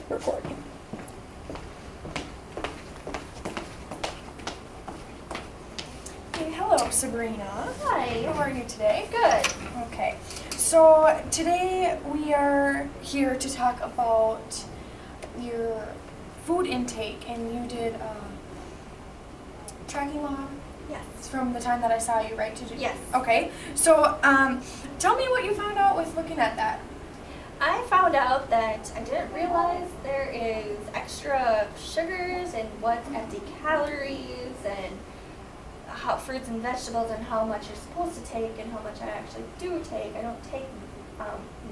recording. Hey, hello, Sabrina. Hi. How are you today? Good. Okay. So today we are here to talk about your food intake, and you did tracking log. Yes. It's from the time that I saw you, right? To do. Yes. Okay. So tell me what you found out with looking at that. I found out that I didn't realize there is extra sugars and what's empty calories and how fruits and vegetables and how much you're supposed to take and how much I actually do take. I don't take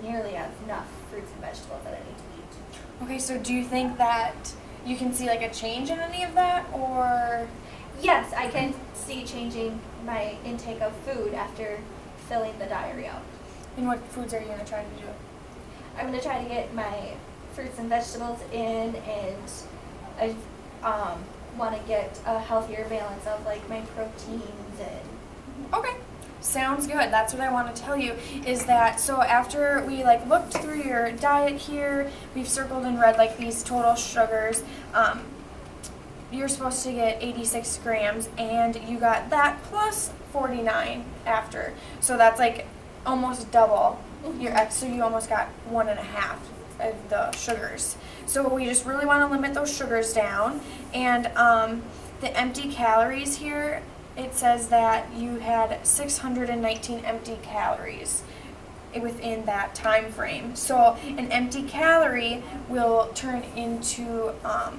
nearly as enough fruits and vegetables that I need to eat. Okay. So do you think that you can see like a change in any of that, or? Yes, I can see changing my intake of food after filling the diary out. And what foods are you going to try to do? I'm going to try to get my fruits and vegetables in, and I want to get a healthier balance of like my proteins and. Okay. Sounds good. That's what I want to tell you is that, so after we like looked through your diet here, we've circled in red like these total sugars. You're supposed to get 86 grams, and you got that plus 49 after. So that's like almost double your X, so you almost got 1.5 of the sugars. So we just really want to limit those sugars down. And the empty calories here, it says that you had 619 empty calories within that time frame. So an empty calorie will turn into a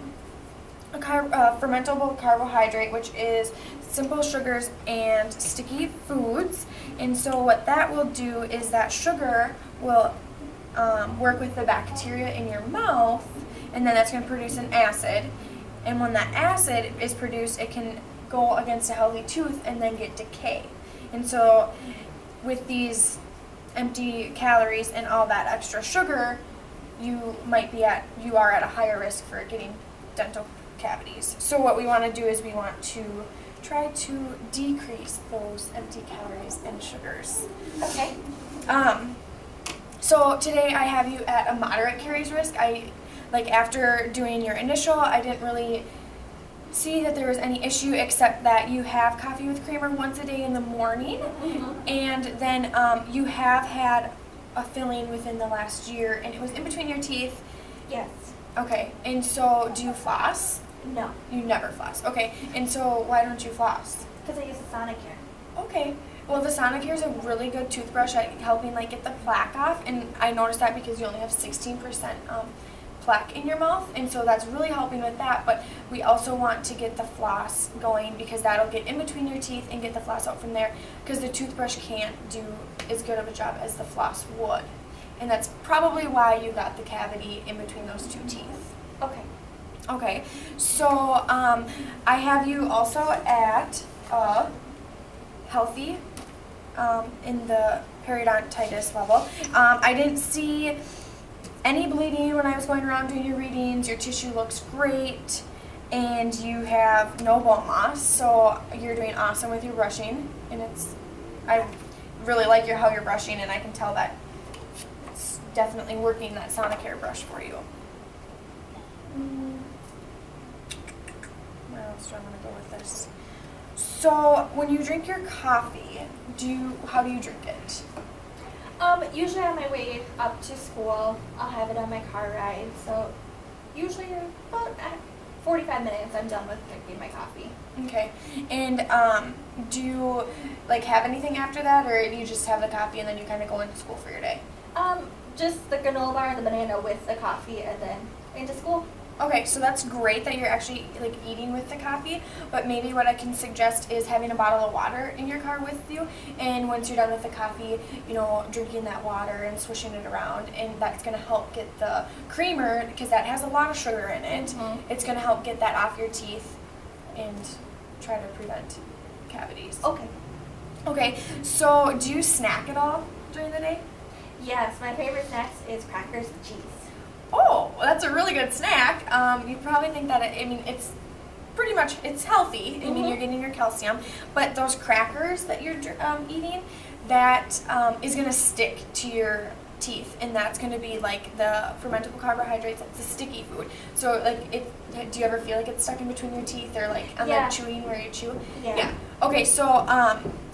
fermentable carbohydrate, which is simple sugars and sticky foods. And so what that will do is that sugar will work with the bacteria in your mouth, and then that's going to produce an acid. And when that acid is produced, it can go against a healthy tooth and then get decay. And so with these empty calories and all that extra sugar, you are at a higher risk for getting dental cavities. So what we want to do is we want to try to decrease those empty calories and sugars. Okay. So today I have you at a moderate caries risk. After doing your initial, I didn't really see that there was any issue except that you have coffee with creamer once a day in the morning, and then you have had a filling within the last year, and it was in between your teeth. Yes. Okay, and so do you floss? No. You never floss. Okay, and so why don't you floss? Because I use a Sonicare. Okay. Well, the Sonicare is a really good toothbrush at helping get the plaque off, and I noticed that because you only have 16% plaque in your mouth, and so that's really helping with that. But we also want to get the floss going because that'll get in between your teeth and get the floss out from there, because the toothbrush can't do as good of a job as the floss would. And that's probably why you got the cavity in between those two teeth. Okay. Okay, so I have you also at healthy in the periodontitis level. I didn't see any bleeding when I was going around doing your readings. Your tissue looks great, and you have no bone loss, so you're doing awesome with your brushing. And I really like how you're brushing, and I can tell that it's definitely working, that Sonicare brush for you. Where else do I want to go with this? So when you drink your coffee, how do you drink it? Usually on my way up to school, I'll have it on my car ride. So usually about 45 minutes, I'm done with drinking my coffee. Okay. And do you have anything after that, or do you just have the coffee and then you kind of go into school for your day? Just the granola bar and the banana with the coffee, and then into school. Okay, so that's great that you're actually eating with the coffee, but maybe what I can suggest is having a bottle of water in your car with you, and once you're done with the coffee, drinking that water and swishing it around, and that's going to help get the creamer, because that has a lot of sugar in it. It's going to help get that off your teeth and try to prevent cavities. Okay. Okay, so do you snack at all during the day? Yes, my favorite snacks is crackers and cheese. Oh, well, that's a really good snack. You probably think that it's pretty much, it's healthy. I mean, you're getting your calcium, but those crackers that you're eating, that is going to stick to your teeth, and that's going to be like the fermentable carbohydrates. It's a sticky food. So like, do you ever feel like it's stuck in between your teeth, or like on Yeah. the chewing where you chew? Yeah. Okay, so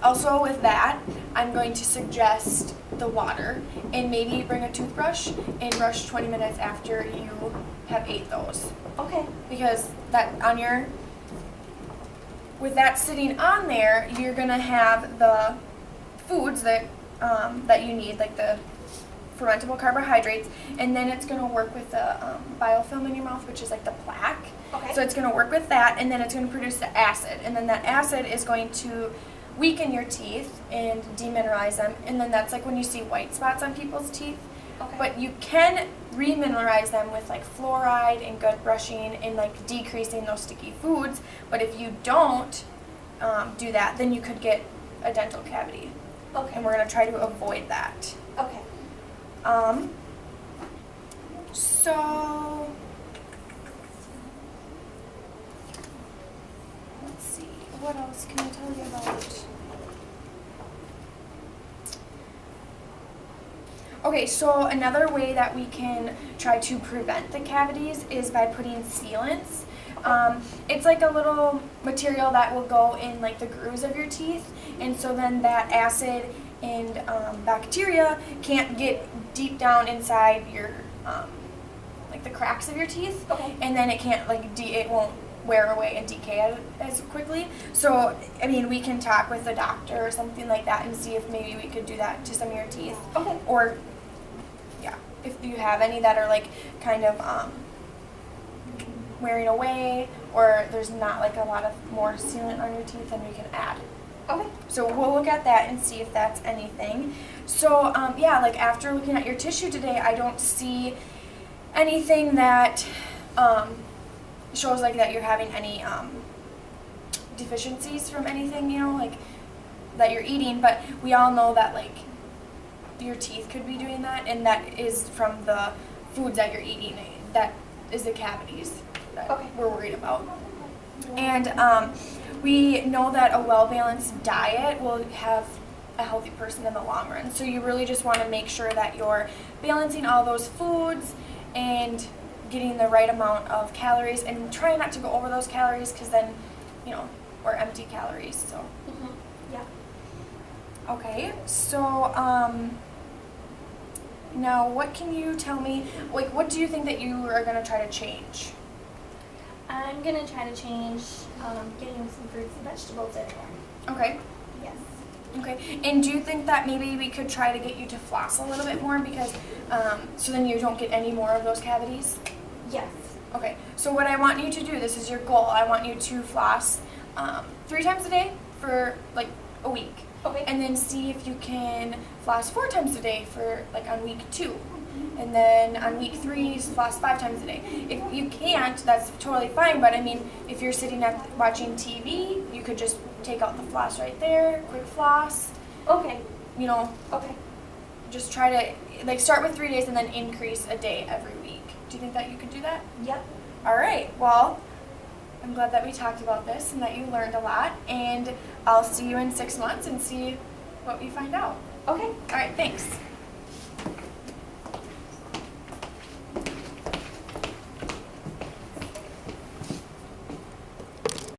also with that, I'm going to suggest the water, and maybe bring a toothbrush and brush 20 minutes after you have ate those, Okay. because with that sitting on there, you're gonna have the foods that you need, like the fermentable carbohydrates, and then it's gonna work with the biofilm in your mouth, which is like the plaque. Okay. So it's gonna work with that, and then it's gonna produce the acid, and then that acid is going to weaken your teeth and demineralize them, and then that's like when you see white spots on people's teeth. Okay. But you can remineralize them with like fluoride and good brushing and like decreasing those sticky foods. But if you don't do that, then you could get a dental cavity, Okay. and we're gonna try to avoid that. Okay. So let's see, what else can I tell you about? Okay, so another way that we can try to prevent the cavities is by putting sealants. It's like a little material that will go in like the grooves of your teeth, and so then that acid and bacteria can't get deep down inside your like the cracks of your teeth, Okay. and then it can't like it won't wear away and decay as quickly. So I mean, we can talk with the doctor or something like that and see if maybe we could do that to some of your teeth. Okay. Or yeah, if you have any that are like kind of wearing away, or there's not like a lot of more sealant on your teeth, then we can add. Okay. So we'll look at that and see if that's anything. So yeah, like after looking at your tissue today, I don't see anything that shows like that you're having any deficiencies from anything, you know, like that you're eating. But we all know that like your teeth could be doing that, and that is from the foods that you're eating. That is the cavities that Okay. we're worried about. And we know that a well-balanced diet will have a healthy person in the long run. So you really just want to make sure that you're balancing all those foods and getting the right amount of calories, and trying not to go over those calories, because then, you know, we're empty calories. So Yeah. okay, so now what can you tell me, like what do you think that you are going to try to change? I'm gonna try to change getting some fruits and vegetables in there. Okay. Yes. Okay, and do you think that maybe we could try to get you to floss a little bit more, because so then you don't get any more of those cavities? Yes. Okay, so what I want you to do, this is your goal, I want you to floss 3 times a day for like a week, Okay. and then see if you can floss 4 times a day for like on week 2. And then on week 3, floss 5 times a day. If you can't, that's totally fine. But I mean, if you're sitting at watching TV, you could just take out the floss right there, quick floss. Okay. You know, Okay. just try to like start with 3 days and then increase a day every week. Do you think that you could do that? Yep. All right. Well, I'm glad that we talked about this and that you learned a lot. And I'll see you in 6 months and see what we find out. Okay. All right. Thanks.